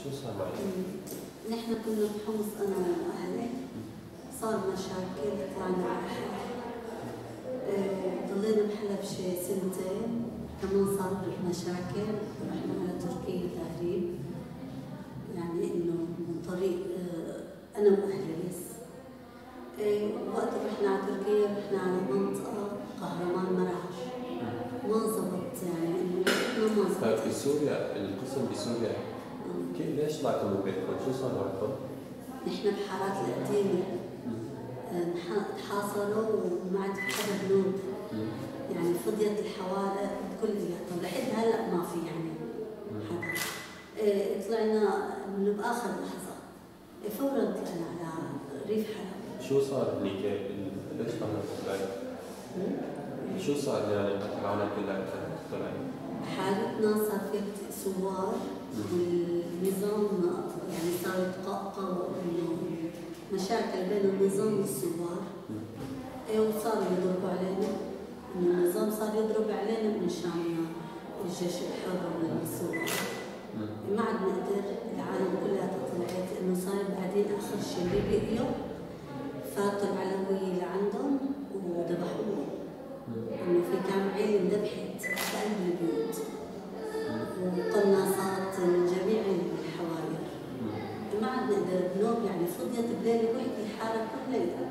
شو صار معك؟ نحن كنا بحمص أنا وأهلي، صار مشاكل طلعنا على حلب، ضلينا بحلب شي سنتين، كمان صار مشاكل رحنا على تركيا تهريب، يعني إنه من طريق أنا وأهلي بس. وقت رحنا على تركيا رحنا على منطقة قهرمان مراش، ما زبط يعني إنه ما زبط. طيب في سوريا القسم بسوريا ليش طلعتوا من بيتكم؟ شو صار معكم؟ نحن بحارات القديمة تحاصروا وما عاد في حدا بنوب، يعني فضيت الحوارق كلياتها، لحد هلا ما في يعني حدا. طلعنا من بآخر لحظة، فورا طلعنا على ريف حلب. شو صار هنيك؟ ليش طلعتوا؟ شو صار يعني قتل العالم كلها طلعت؟ حالتنا صار في ثوار والنظام يعني صار يتقاطع مشاكل بين النظام والثوار. وصاروا يضربوا علينا، النظام صار يضرب علينا من شان الجيش الحر والثوار. ما عاد نقدر، العالم كلها طلعت انه صار بعدين اخر شيء اللي بقيوا فاتوا العلوية لعندهم وذبحوهم. انه في كم عيلة انذبحت بقلب البيوت وقناصات من جميع الحواير. ما عاد نقدر بنوب، يعني فضيت بليلة وحدة الحارة كلها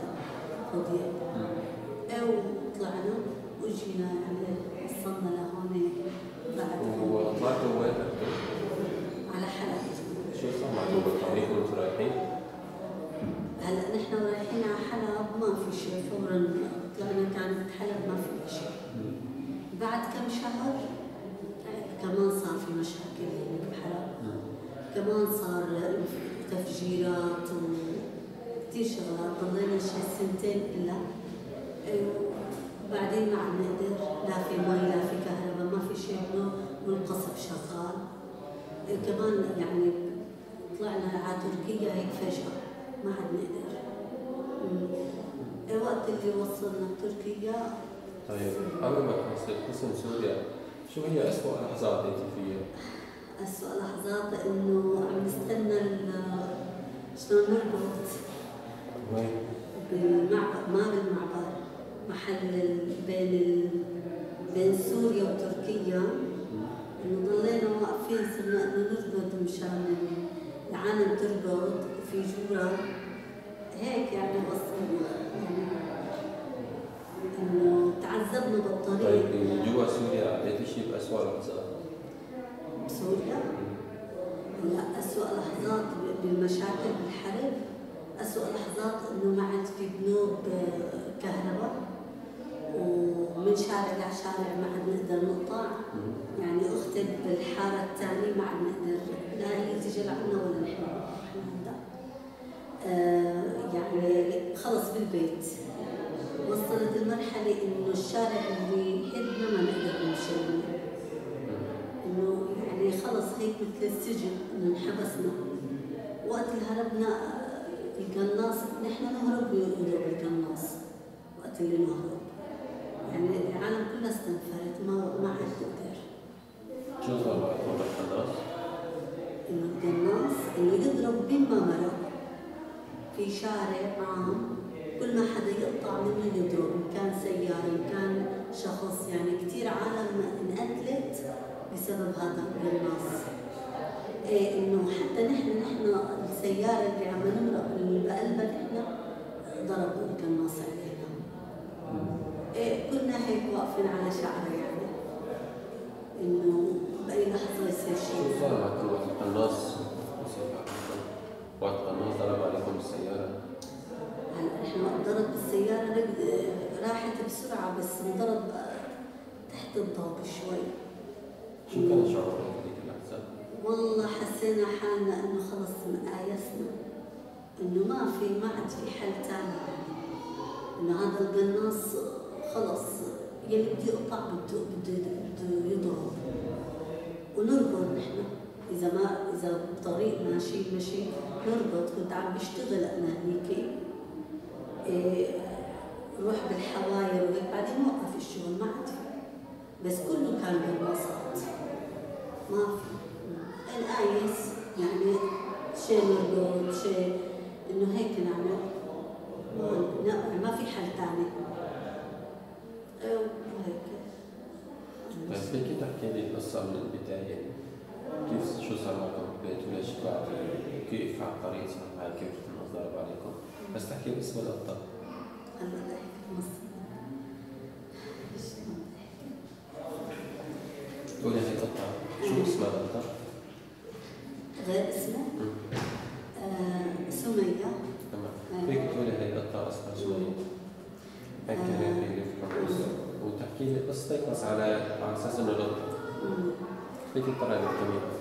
فضيت. وطلعنا وجينا يعني وصلنا لهون بعد. وطلعتوا وين؟ على حلب. شو صار معكم بالطريق وانتم رايحين؟ هلا نحن رايحين على حلب ما في شيء، فورا طلعنا كانت حلب ما في شيء. بعد كم شهر كمان صار في مشاكل يعني بحلب، كمان صار تفجيرات وكثير شغلات، ضلينا شي سنتين إلا. بعدين ما عم نقدر، لا في مي لا في كهرباء، ما في شيء، والقصف شغال. كمان يعني طلعنا على تركيا هيك فجأة، ما عاد نقدر. وقت اللي وصلنا تركيا. طيب قبل ما تنسى قسم سوريا، شو هي أسوأ لحظات أنت فيها؟ أسوأ لحظات إنه عم نستنى شلون نربط. وين؟ بالمعبر، ما بالمعبر، محل بين سوريا وتركيا. إنه ضلينا واقفين صرنا إنه نربط مشان العالم تربط في جورة هيك يعني وصلنا يعني إنه تعذبنا بالطريق. طيب جوا سوريا قضيتي شيء بأسوأ لحظات؟ بسوريا؟ لا، أسوأ لحظات بالمشاكل بالحرب، أسوأ لحظات إنه ما عاد في بنوب كهرباء، ومن شارع لشارع ما عاد نقدر نقطع. يعني أختي بالحارة الثانية ما عاد نقدر، لا هي تجي لعنا ولا نحن عندها. يعني خلص بالبيت وصلت المرحلة إنه الشارع اللي حدنا ما نقدر نمشي منه، إنه يعني خلص هيك مثل السجن، إنه انحبسنا. وقت اللي هربنا القناص، نحن نهرب ويضرب القناص وقت اللي نهرب، يعني العالم كلها استنفرت، ما عاد تقدر. شو صار معكم بالقناص؟ إنه القناص إنه يضرب بين ما مرق في شارع عام، كل ما حدا يقطع منه يضرب، إن كان سيارة إن كان شخص، يعني كثير عالم انقتلت بسبب هذا القناص. إنه حتى نحن السيارة اللي عم نمرق اللي بقلبها نحن ضربوا القناص علينا. كنا هيك واقفين على شعرة، يعني إنه بأي لحظة يصير شيء. شو صار معكم وقت القناص؟ وقت القناص ضرب عليكم السيارة؟ هلا نحن وقت ضرب بالسيارة راحت بسرعة، بس انضرب تحت الضوء شوي. شو كان شعورك هذيك اللحظة؟ والله حسينا حالنا إنه خلص آيسنا، إنه ما عاد في حل ثاني، إنه هذا القناص خلص يلي بده يقطع بده يضرب. ونربط نحن إذا بطريق ماشي نربط. كنت عم بشتغل أنا هنيك، روح بالحواير وهيك، بعدين وقف الشغل ما عاد في، بس كله كان بالوسط ما في. الآيس يعني شيء نرقد شيء إنه هيك نعمل، ما في حل ثاني. وهيك. طيب فيك تحكي لي القصة من البداية، كيف شو صار معكم بالبيت وليش طلعتوا؟ كيف على الطريق صار معك؟ كيف الناس ضربوا عليكم؟ بس تحكي لي اسم القطة. هلا بدي أحكي مصر. قولي هي القطة، شو اسمها القطة؟ غير اسمه؟ سمية. تمام، فيك تقولي هي القطة اسمها سمية. هيك كمان في الحمص، وتحكي لي قصتك بس على أساس إنه القطة. فيك تقرأي بالكاميرا.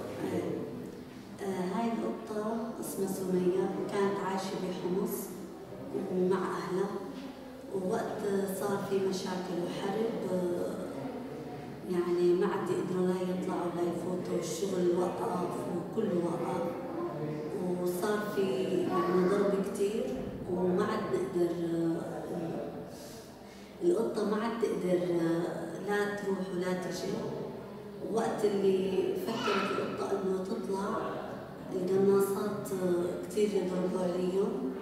هاي القطة اسمها سمية، كانت عايشة بحمص ومع أهلها، ووقت صار في مشاكل وحرب يعني ما عاد يقدروا لا يطلعوا لا يفوتوا، الشغل وقف وكله وقف، وصار في يعني ضرب كتير وما عاد نقدر، القطة ما عاد تقدر لا تروح ولا تجي. وقت اللي فكرت القطة إنه تطلع القناصات كتير يضربوا عليهم،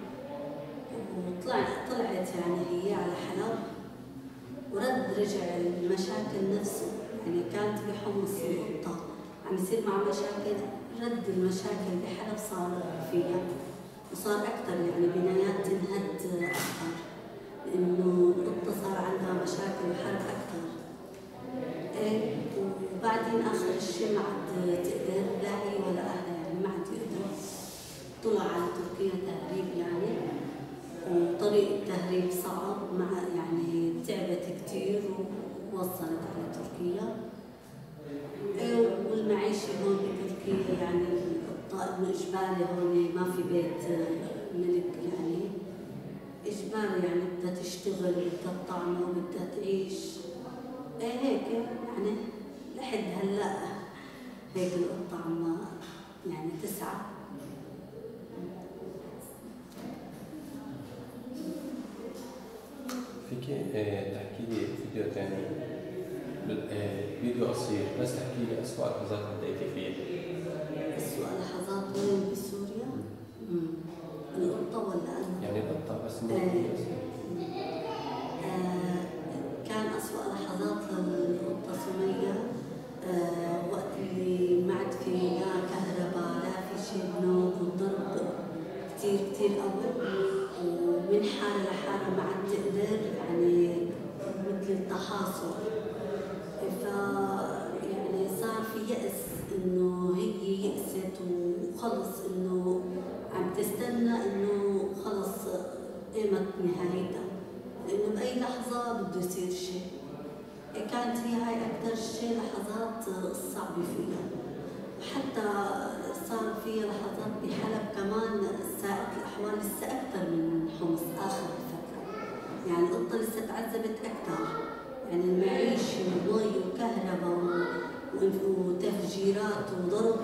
طلعت يعني هي على حلب، ورد رجع المشاكل نفسه. يعني كانت بحمص القطة عم يصير مع مشاكل، رد المشاكل بحلب صار فيها وصار أكثر، يعني بنايات تنهد أكثر لأنه القطة صار عندها مشاكل وحرب أكثر. وبعدين آخر الشيء ما عاد تقدر لا هي ولا أهلها، يعني ما عاد يقدروا. طلع على تركيا تهريب يعني، وطريق التهريب صعب، مع يعني تعبت كتير ووصلت على تركيا. والمعيشة هون بتركيا يعني القطة إنه إجباري، هون ما في بيت ملك، يعني إجباري، يعني بدها تشتغل بدها تطعمه بدها تعيش. هيك يعني لحد هلا هيك القطة عم يعني تسعى. فيك تحكي لي فيديو ثاني، فيديو قصير بس تحكي لي أسوأ لحظات عديتي فيها. أسوأ لحظات وين بسوريا؟ القطة ولا أنا؟ يعني القطة بس كان أسوأ لحظات للقطة سمية وقت اللي ما عاد في لا كهرباء لا في شيء نوم، والضرب كتير كتير قوي، ومن حالة لحالة ما عاد تقدر، يعني مثل التحاصر. يعني صار في يأس، إنه هي يأست وخلص، إنه عم تستنى إنه خلص قامت نهايتها، لأنه بأي لحظة بده يصير شيء. كانت هي هاي أكثر شيء لحظات الصعبة فيها. وحتى صار في لحظات بحلب كمان ساءت الأحوال لسه أكثر من حمص آخر الفترة، يعني القطة لسه تعذبت أكثر، يعني المعيشة ومي وكهرباء وتفجيرات وضرب،